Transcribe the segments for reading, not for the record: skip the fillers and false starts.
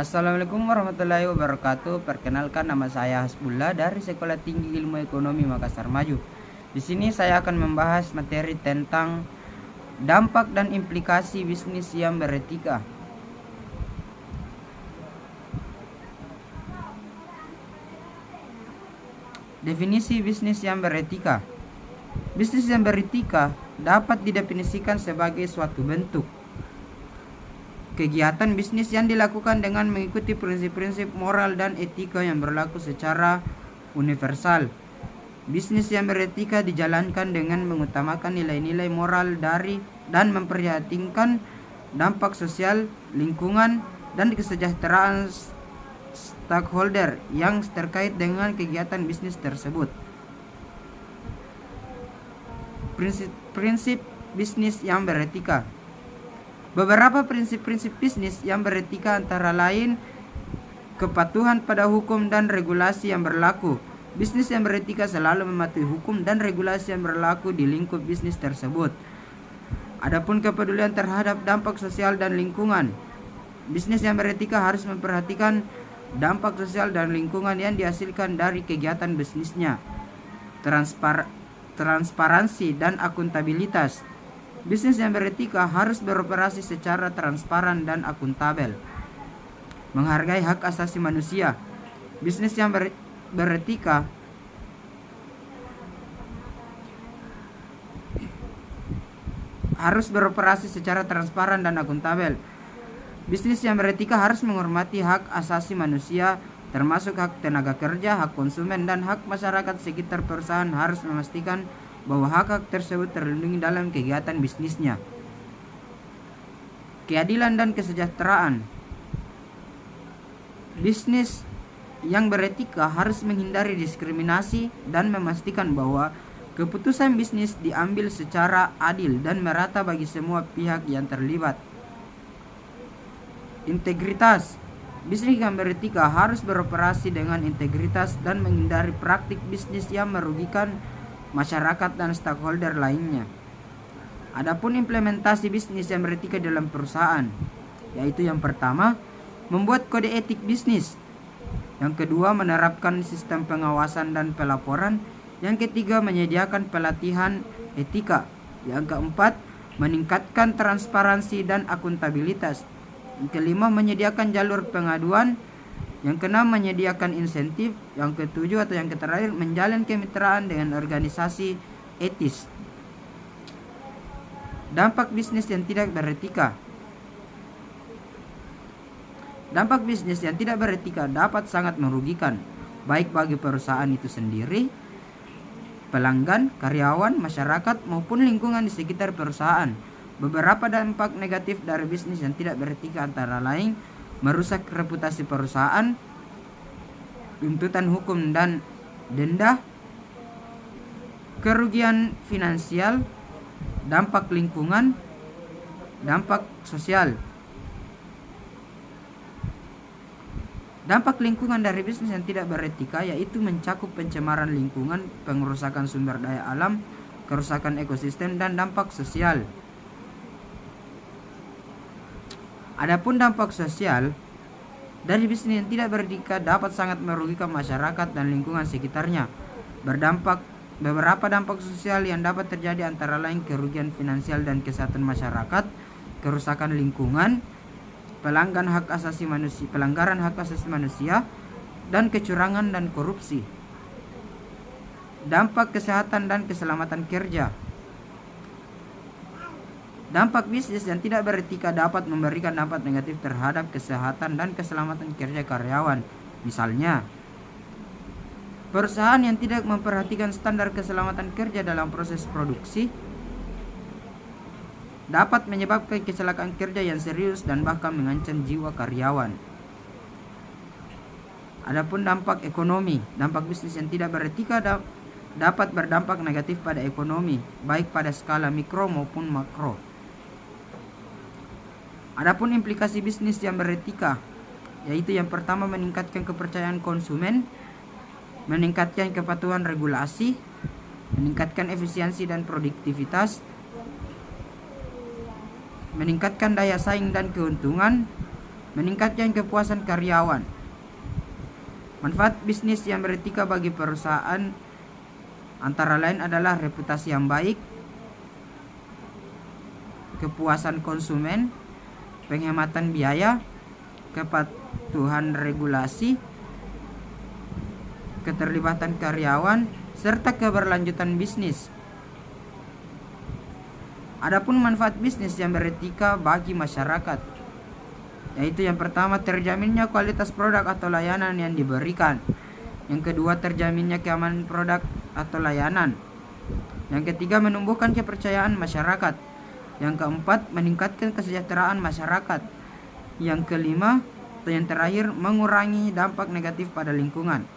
Assalamualaikum warahmatullahi wabarakatuh. Perkenalkan, nama saya Hasbullah dari Sekolah Tinggi Ilmu Ekonomi Makassar Maju. Di sini saya akan membahas materi tentang dampak dan implikasi bisnis yang beretika. Definisi bisnis yang beretika. Bisnis yang beretika dapat didefinisikan sebagai suatu bentuk kegiatan bisnis yang dilakukan dengan mengikuti prinsip-prinsip moral dan etika yang berlaku secara universal. Bisnis yang beretika dijalankan dengan mengutamakan nilai-nilai moral dan memperhatikan dampak sosial, lingkungan, dan kesejahteraan stakeholder yang terkait dengan kegiatan bisnis tersebut. Prinsip bisnis yang beretika. Beberapa prinsip-prinsip bisnis yang beretika antara lain kepatuhan pada hukum dan regulasi yang berlaku. Bisnis yang beretika selalu mematuhi hukum dan regulasi yang berlaku di lingkup bisnis tersebut. Adapun kepedulian terhadap dampak sosial dan lingkungan. Bisnis yang beretika harus memperhatikan dampak sosial dan lingkungan yang dihasilkan dari kegiatan bisnisnya. Transparansi dan akuntabilitas. Bisnis yang beretika harus beroperasi secara transparan dan akuntabel. Menghargai hak asasi manusia. Bisnis yang beretika harus beroperasi secara transparan dan akuntabel. Bisnis yang beretika harus menghormati hak asasi manusia, termasuk hak tenaga kerja, hak konsumen, dan hak masyarakat sekitar perusahaan. Harus memastikan bahwa hak-hak tersebut terlindungi dalam kegiatan bisnisnya. Keadilan dan kesejahteraan. Bisnis yang beretika harus menghindari diskriminasi dan memastikan bahwa keputusan bisnis diambil secara adil dan merata bagi semua pihak yang terlibat. Integritas. Bisnis yang beretika harus beroperasi dengan integritas dan menghindari praktik bisnis yang merugikan masyarakat dan stakeholder lainnya. Adapun implementasi bisnis yang beretika dalam perusahaan, yaitu yang pertama, membuat kode etik bisnis. Yang kedua, menerapkan sistem pengawasan dan pelaporan. Yang ketiga, menyediakan pelatihan etika. Yang keempat, meningkatkan transparansi dan akuntabilitas. Yang kelima, menyediakan jalur pengaduan. Yang keenam, menyediakan insentif. Yang ketujuh atau yang terakhir, menjalin kemitraan dengan organisasi etis. Dampak bisnis yang tidak beretika. Dampak bisnis yang tidak beretika dapat sangat merugikan, baik bagi perusahaan itu sendiri, pelanggan, karyawan, masyarakat, maupun lingkungan di sekitar perusahaan. Beberapa dampak negatif dari bisnis yang tidak beretika antara lain merusak reputasi perusahaan, tuntutan hukum dan denda, kerugian finansial, dampak lingkungan, dampak sosial. Dampak lingkungan dari bisnis yang tidak beretika yaitu mencakup pencemaran lingkungan, pengerusakan sumber daya alam, kerusakan ekosistem, dan dampak sosial. Adapun dampak sosial dari bisnis yang tidak beretika dapat sangat merugikan masyarakat dan lingkungan sekitarnya. Beberapa dampak sosial yang dapat terjadi antara lain kerugian finansial dan kesehatan masyarakat, kerusakan lingkungan, pelanggaran hak asasi manusia, dan kecurangan dan korupsi. Dampak kesehatan dan keselamatan kerja. Dampak bisnis yang tidak beretika dapat memberikan dampak negatif terhadap kesehatan dan keselamatan kerja karyawan. Misalnya, perusahaan yang tidak memperhatikan standar keselamatan kerja dalam proses produksi dapat menyebabkan kecelakaan kerja yang serius dan bahkan mengancam jiwa karyawan. Adapun dampak ekonomi. Dampak bisnis yang tidak beretika dapat berdampak negatif pada ekonomi, baik pada skala mikro maupun makro. Adapun implikasi bisnis yang beretika, yaitu yang pertama, meningkatkan kepercayaan konsumen, meningkatkan kepatuhan regulasi, meningkatkan efisiensi dan produktivitas, meningkatkan daya saing dan keuntungan, meningkatkan kepuasan karyawan. Manfaat bisnis yang beretika bagi perusahaan antara lain adalah reputasi yang baik, kepuasan konsumen, penghematan biaya, kepatuhan regulasi, keterlibatan karyawan, serta keberlanjutan bisnis. Adapun manfaat bisnis yang beretika bagi masyarakat, yaitu yang pertama, terjaminnya kualitas produk atau layanan yang diberikan. Yang kedua, terjaminnya keamanan produk atau layanan. Yang ketiga, menumbuhkan kepercayaan masyarakat. Yang keempat, meningkatkan kesejahteraan masyarakat. Yang kelima, atau yang terakhir, mengurangi dampak negatif pada lingkungan.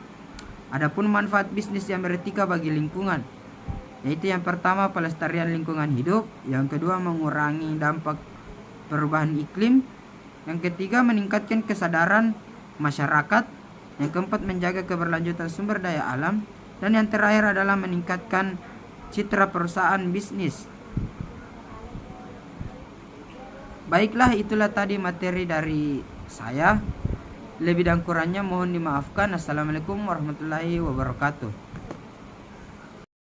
Adapun manfaat bisnis yang beretika bagi lingkungan, yaitu yang pertama, pelestarian lingkungan hidup. Yang kedua, mengurangi dampak perubahan iklim. Yang ketiga, meningkatkan kesadaran masyarakat. Yang keempat, menjaga keberlanjutan sumber daya alam. Dan yang terakhir adalah meningkatkan citra perusahaan bisnis. Baiklah, itulah tadi materi dari saya. Lebih dan kurangnya mohon dimaafkan. Assalamualaikum warahmatullahi wabarakatuh.